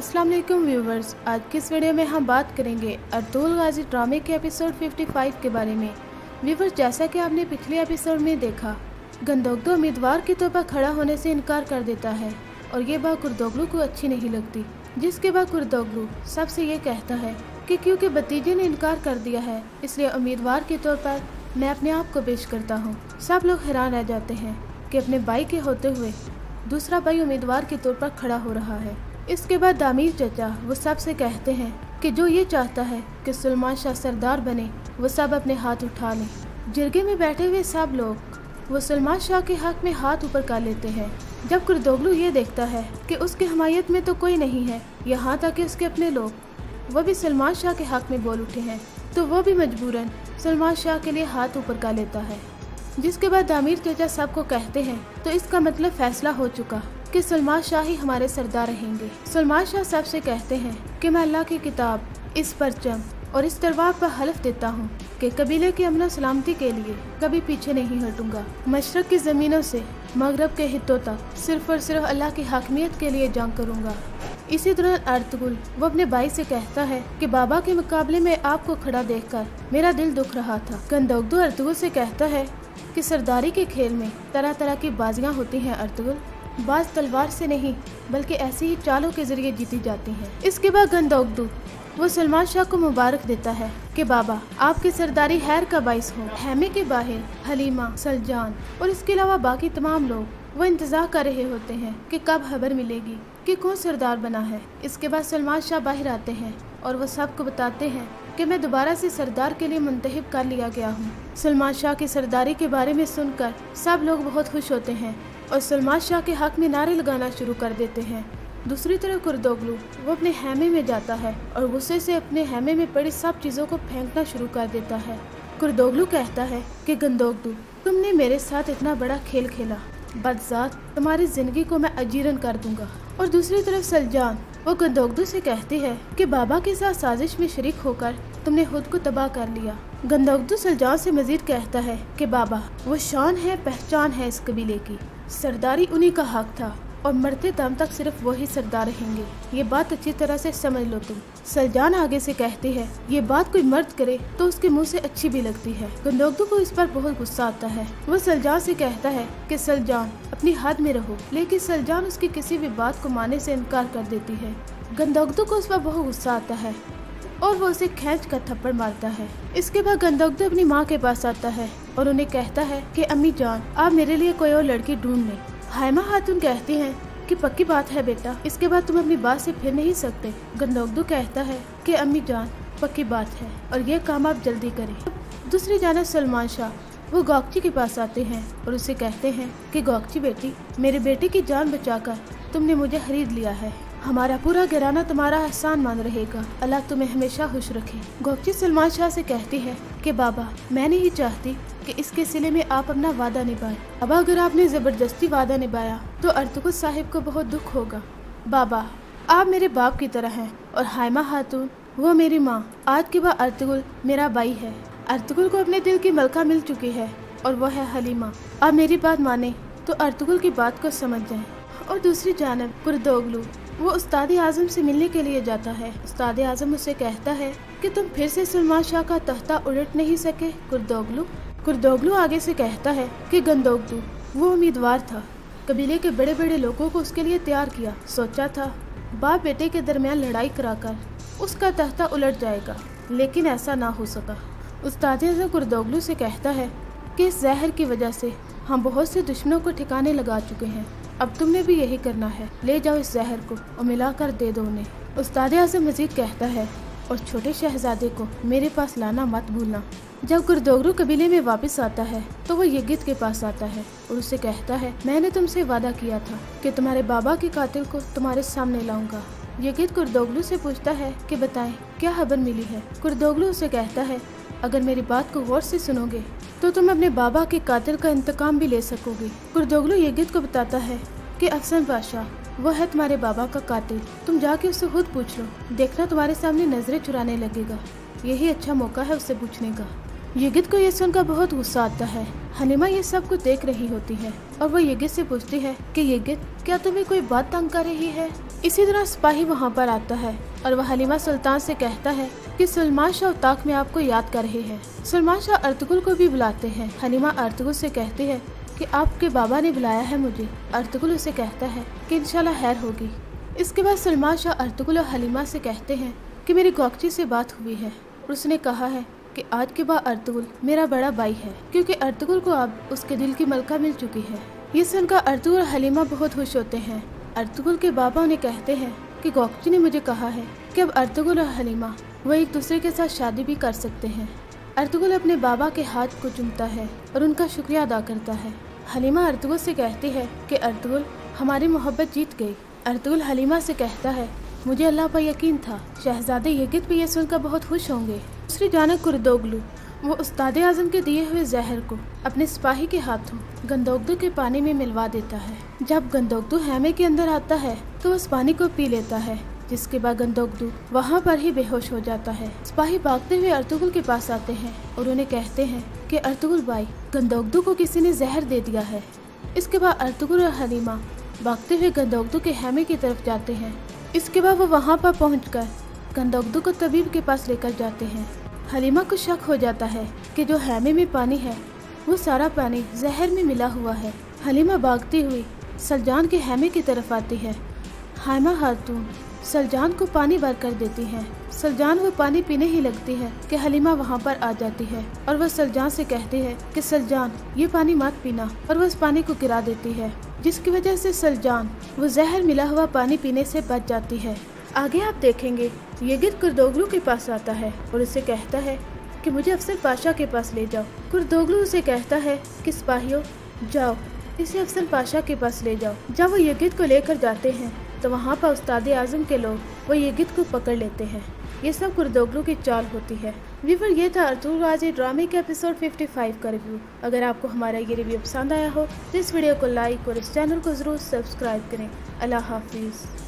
अस्सलाम वालेकुम व्यूवर्स, आज की इस वीडियो में हम बात करेंगे अर्तुगरुल गाजी ड्रामे के एपिसोड 55 के बारे में। व्यूवर्स, जैसा कि आपने पिछले एपिसोड में देखा, गंदोगदू उम्मीदवार के तौर पर खड़ा होने से इनकार कर देता है और ये बात कुर्दोगलू को अच्छी नहीं लगती, जिसके बाद कुर्दोगलू सबसे ये कहता है कि क्योंकि भतीजे ने इनकार कर दिया है इसलिए उम्मीदवार के तौर पर मैं अपने आप को पेश करता हूँ। सब लोग हैरान रह जाते हैं कि अपने भाई के होते हुए दूसरा भाई उम्मीदवार के तौर पर खड़ा हो रहा है। इसके बाद दामीर चचा वो सब से कहते हैं कि जो ये चाहता है कि सुलेमान शाह सरदार बने वो सब अपने हाथ उठा लें। जिरगे में बैठे हुए सब लोग वो सुलेमान शाह के हक में हाथ ऊपर कर लेते हैं। जब कुर्दोगलू ये देखता है कि उसकी हमायत में तो कोई नहीं है, यहाँ तक कि उसके अपने लोग वो भी सुलेमान शाह के हक में बोल उठे हैं, तो वो भी मजबूरन सुलेमान शाह के लिए हाथ ऊपर कर लेता है। जिसके बाद दामीर चचा सबको कहते हैं तो इसका मतलब फैसला हो चुका कि सुलेमान शाह ही हमारे सरदार रहेंगे। सुलेमान शाह सबसे कहते हैं कि मैं अल्लाह की किताब, इस परचम और इस तलवार पर हलफ देता हूँ कि कबीले की अमन सलामती के लिए कभी पीछे नहीं हटूंगा। मशरक की ज़मीनों से मगरब के हितों तक सिर्फ और सिर्फ अल्लाह की हाकमियत के लिए जंग करूंगा। इसी दौरान अर्तुगरुल वो अपने भाई से कहता है कि बाबा के मुकाबले में आपको खड़ा देखकर मेरा दिल दुख रहा था। गंदोगदू अर्तुगरुल से कहता है कि सरदारी के खेल में तरह तरह की बाजियां होती हैं अर्तुगरुल, बाज तलवार से नहीं बल्कि ऐसी ही चालों के जरिए जीती जाती हैं। इसके बाद गंदोगदू वो सुलेमान शाह को मुबारक देता है कि बाबा आपकी सरदारी खैर का बाइस हो। हैमे के बाहर हलीमा, सलजान और इसके अलावा बाकी तमाम लोग वो इंतजार कर रहे होते हैं कि कब खबर मिलेगी कि कौन सरदार बना है। इसके बाद सुलेमान शाह बाहर आते हैं और वो सबको बताते हैं कि मैं दोबारा से सरदार के लिए मुंतखब कर लिया गया हूँ। सुलेमान शाह की सरदारी के बारे में सुनकर सब लोग बहुत खुश होते हैं और सुलेमान शाह के हक में नारे लगाना शुरू कर देते हैं। दूसरी तरफ कुर्दोगलू वो अपने हैमे में जाता है और गुस्से से अपने हैमे में पड़ी सब चीज़ों को फेंकना शुरू कर देता है। कुर्दोगलू कहता है कि गंदोगदू तुमने मेरे साथ इतना बड़ा खेल खेला, बदजात तुम्हारी जिंदगी को मैं अजीरन कर दूंगा। और दूसरी तरफ सलजान वो गंदोगदू से कहती है कि बाबा के साथ साजिश में शरीक होकर तुमने खुद को तबाह कर लिया। गंदोगदू सलजान से मजीद कहता है कि बाबा वो शान है, पहचान है इस कबीले की, सरदारी उन्हीं का हक था और मरते दम तक सिर्फ वही सरदार रहेंगे। ये बात अच्छी तरह से समझ लो तुम। सलजान आगे से कहती है ये बात कोई मर्द करे तो उसके मुंह से अच्छी भी लगती है। गंदोगदू को इस पर बहुत गुस्सा आता है। वो सलजान से कहता है कि सलजान अपनी हद में रहो, लेकिन सलजान उसकी किसी भी बात को मानने से इनकार कर देती है। गंदोगदू को उस पर बहुत गुस्सा आता है और वो उसे खींच कर थप्पड़ मारता है। इसके बाद गंदोगदू अपनी माँ के पास आता है और उन्हें कहता है कि अम्मी जान आप मेरे लिए कोई और लड़की ढूंढ लें। हाइमा खातून कहती हैं कि पक्की बात है बेटा, इसके बाद तुम अपनी बात से फिर नहीं सकते। गंदोगदू कहता है कि अम्मी जान पक्की बात है और ये काम आप जल्दी करें। दूसरी जानब सुलेमान शाह वो गौकची के पास आते हैं और उसे कहते हैं कि गौकची बेटी, मेरे बेटे की जान बचाकर तुमने मुझे खरीद लिया है, हमारा पूरा घराना तुम्हारा एहसान मान रहेगा, अल्लाह तुम्हें हमेशा खुश रखे। गौकची सुलेमान शाह से कहती है कि बाबा मैं नहीं चाहती कि इसके सिले में आप अपना वादा निभाएं। अब अगर आपने जबरदस्ती वादा निभाया तो अर्तुगरुल साहिब को बहुत दुख होगा। बाबा आप मेरे बाप की तरह हैं और हाइमा खातून वो मेरी माँ। आज के बाद अर्तुगरुल मेरा भाई है। अर्तुगरुल को अपने दिल की मलका मिल चुकी है और वो है हलीमा। आप मेरी बात माने तो अर्तुगरुल की बात को समझ जाएं। और दूसरी जानब कुर्दोगलू वो उस्ताद आजम से मिलने के लिए जाता है। उस्ताद आजम उसे कहता है कि तुम फिर से सुलेमान शाह का तख्ता उलट नहीं सके कुर्दोगलू आगे से कहता है कि गंदोगदू वो उम्मीदवार था, कबीले के बड़े बड़े लोगों को उसके लिए तैयार किया, सोचा था बाप बेटे के दरमियान लड़ाई कराकर उसका तख्ता उलट जाएगा, लेकिन ऐसा ना हो सका। उस्ताद आजम कुर्दोगलू से कहता है कि इस जहर की वजह से हम बहुत से दुश्मनों को ठिकाने लगा चुके हैं, अब तुमने भी यही करना है, ले जाओ इस जहर को और मिलाकर दे दो उन्हें। उस्ताद आज़म मजीद कहता है और छोटे शहजादे को मेरे पास लाना मत भूलना। जब कुर्दोगलू कबीले में वापस आता है तो वो यगित के पास आता है और उसे कहता है मैंने तुमसे वादा किया था कि तुम्हारे बाबा के कातिल को तुम्हारे सामने लाऊंगा। यगित कुर्दोगलू से पूछता है कि बताएं क्या खबर मिली है। कुर्दोगलू उसे कहता है अगर मेरी बात को गौर से सुनोगे तो तुम अपने बाबा के कातिल का इंतकाम भी ले सकोगे। कुर्दोगलू यगित को बताता है कि अफसन बादशाह वो है तुम्हारे बाबा का कातिल, तुम जाके उससे खुद पूछ लो, देखना तुम्हारे सामने नजरें चुराने लगेगा, यही अच्छा मौका है उससे पूछने का। यगित को यह सुनकर बहुत गुस्सा आता है। हलीमा ये सब कुछ देख रही होती है और वो यगित से पूछती है कि यगित क्या तुम्हें कोई बात तंग कर रही है। इसी तरह सिपाही वहाँ पर आता है और वह हलीमा सुल्तान से कहता है कि सलमान शाह उताक में आपको याद कर रहे हैं। सलमान शाह अर्तुगरुल को भी बुलाते हैं। हलीमा अर्तुगरुल से कहती है कि आपके बाबा ने बुलाया है मुझे। अर्तुगरुल उसे कहता है कि इंशाल्लाह खैर होगी। इसके बाद सलमान शाह अर्तुगरुल और हलीमा से कहते हैं कि मेरी गौकची से बात हुई है और उसने कहा है कि आज के बाद अर्तुगरुल मेरा बड़ा भाई है, क्योंकि अर्तुगरुल को अब उसके दिल की मलका मिल चुकी है। ये सुनकर अर्तुगरुल और हलीमा बहुत खुश होते हैं। अर्तुगरुल के बाबा उन्हें कहते हैं कि गौकची ने मुझे कहा है कि अब अर्तुगरुल और हलीमा वो एक दूसरे के साथ शादी भी कर सकते हैं। अर्तुगरुल अपने बाबा के हाथ को चूमता है और उनका शुक्रिया अदा करता है। हलीमा अर्तुगरुल से कहती है कि अर्तुगरुल हमारी मोहब्बत जीत गई। अर्तुगरुल हलीमा से कहता है मुझे अल्लाह पर यकीन था शहजादे यगित भी ये सुनकर बहुत खुश होंगे। दूसरी जानब कुर्दोगलू वो उस्ताद आजम के दिए हुए जहर को अपने सिपाही के हाथों गंदोगदू के पानी में मिलवा देता है। जब गंदोगदू हैमे के अंदर आता है तो उस पानी को पी लेता है, जिसके बाद गंदोगदू वहाँ पर ही बेहोश हो जाता है। सिपाही भागते हुए अर्तुगरुल के पास आते हैं और उन्हें कहते हैं कि अर्तुगरुल भाई, गंदोगदू को किसी ने जहर दे दिया है। इसके बाद अर्तुगरुल और हलीमा भागते हुए गंदोगदू के हैमे की तरफ जाते हैं। इसके बाद वो वहाँ पर पहुंचकर गंदोगदू को तबीब के पास लेकर जाते हैं। हलीमा को शक हो जाता है कि जो हैमे में पानी है वो सारा पानी जहर में मिला हुआ है। हलीमा भागती हुई सलजान के हैमे की तरफ आती है। हाइमा खातून सलजान को पानी भर कर देती है। सलजान वो पानी पीने ही लगती है कि हलीमा वहाँ पर आ जाती है और वह सलजान से कहती है कि सलजान ये पानी मत पीना, और वह उस पानी को गिरा देती है, जिसकी वजह से सलजान वो जहर मिला हुआ पानी पीने से बच जाती है। आगे आप देखेंगे यगित कुर्दोगलू के पास आता है और उसे कहता है कि मुझे अफसर पाशा के पास ले जाओ। कुर्दोगलू उसे कहता है कि सिपाहियों जाओ इसे अफसर पाशा के पास ले जाओ। जब वो यगित को लेकर जाते हैं तो वहाँ पर उस्ताद आजम के लोग वो यगित को पकड़ लेते हैं। ये सब कुर्दोगलू की चाल होती है। व्यूअर, ये था अर्तुगरुल गाजी ड्रामे के एपिसोड 55 का रिव्यू। अगर आपको हमारा ये रिव्यू पसंद आया हो तो इस वीडियो को लाइक और इस चैनल को जरूर सब्सक्राइब करें। अल्लाह हाफिज़।